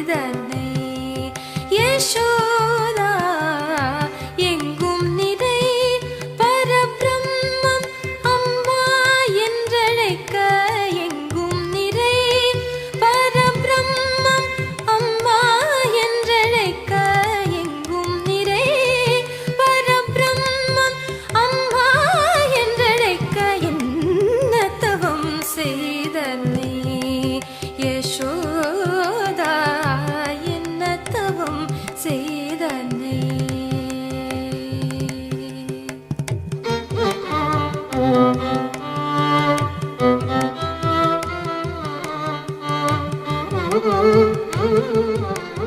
தன்னை யசோதா எங்கும் நிறை பரபிரம்மம் அம்மா என்றழைக்க எங்கும் நிறை பரபிரம்மம் அம்மா என்றழைக்க எங்கும் நிறை பரபிரம்மம் அம்மா என்றழைக்க என்ன தவம் செய்தனை யசோதா என்ன தவம் செய்தனை Oh